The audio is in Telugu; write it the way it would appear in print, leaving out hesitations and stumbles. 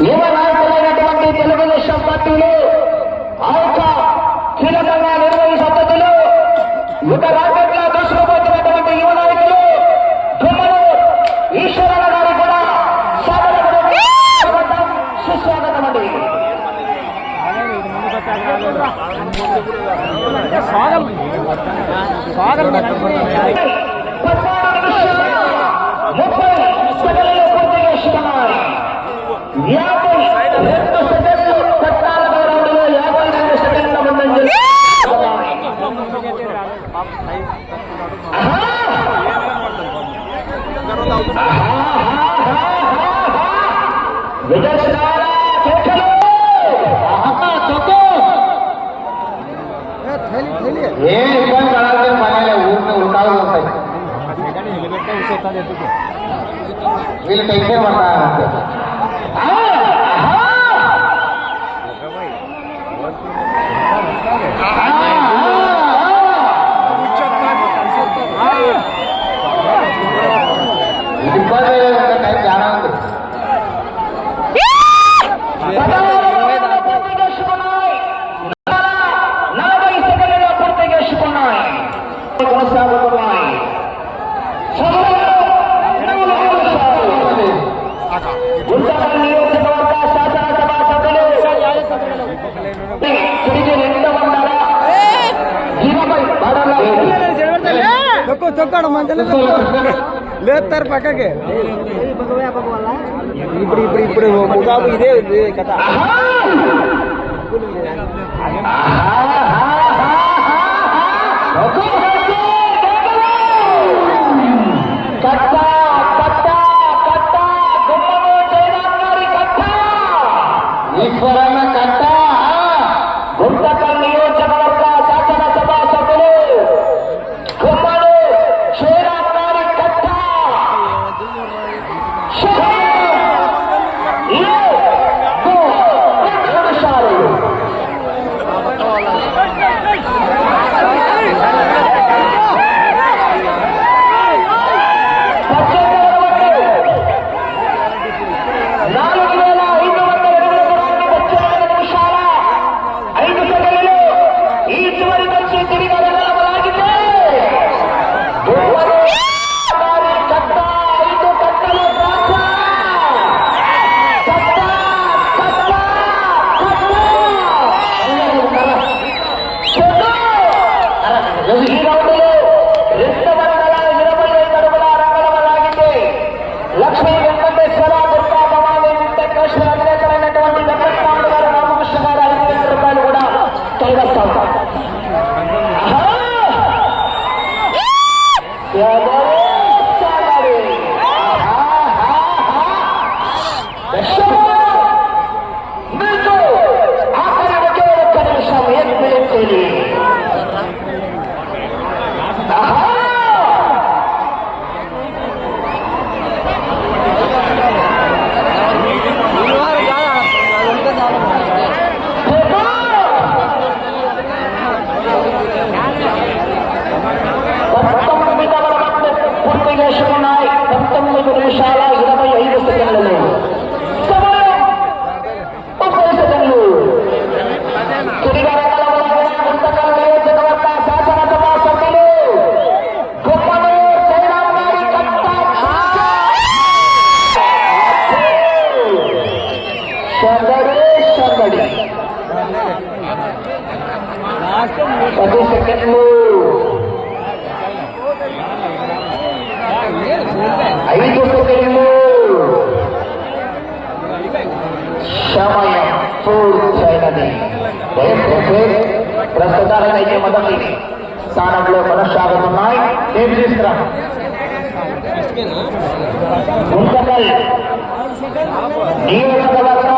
యువ నాయకులైనటువంటి తెలుగుదేశం పార్టీలో ఆ యొక్క కీలకంగా నిర్వహణ పద్ధతిలో యువ రాకెట్ల దూసుకుపోతున్నటువంటి యువ నాయకులు దుమ్మలు ఈశ్వరన్న గారు కూడా సుస్వాగతం అండి. ఏం ఇబ్బంది పడాల్సిన పని ఉరకాలు ఉంటాయి. వీళ్ళు టెన్షన్ పడతారు. ఇబ్బంది చాలా ఉంది. తొక్కాడు మంచిగా లేస్తారు పక్కకి. ఇప్పుడు ముగాబు ఇదే కథ. ఈశ్వరన్న కట్ట గుంటకల్ నియోజకవర్గ శాసనసభ సభ్యులు కుమ్మడు క్షీరాకారి కట్ట లక్ష్మీ వెంకటేశ్వర దుర్గా భవానీ వెంకటేశ్వర అధినేతలైనటువంటి వెంకటరాముడు గారు రామకృష్ణ గారు 5,000 రూపాయలు కూడా కైవస్తాం. మీకు ఆఖరి ఒకే ఒక్క నిమిషం ఏం తెలియదు. ఉన్నాయి 19 నిమిషాల 25 సెకండ్లలో సమయం 30 సెకండ్లు. గుంటకల్ నియోజకవర్గ శాసనసభ సభ్యులు గుమ్మడు జయరామ్ గారి కట్ట సందడి 10 సెకండ్లు. 5 సెకండ్లు. సమయం పూర్తయినది. ప్రస్తుతానికైతే మొదటి స్థానంలో కొనసాగుతున్నాయి. ఏమి తీసుకురా గుంటకల్ నియోజకవర్గ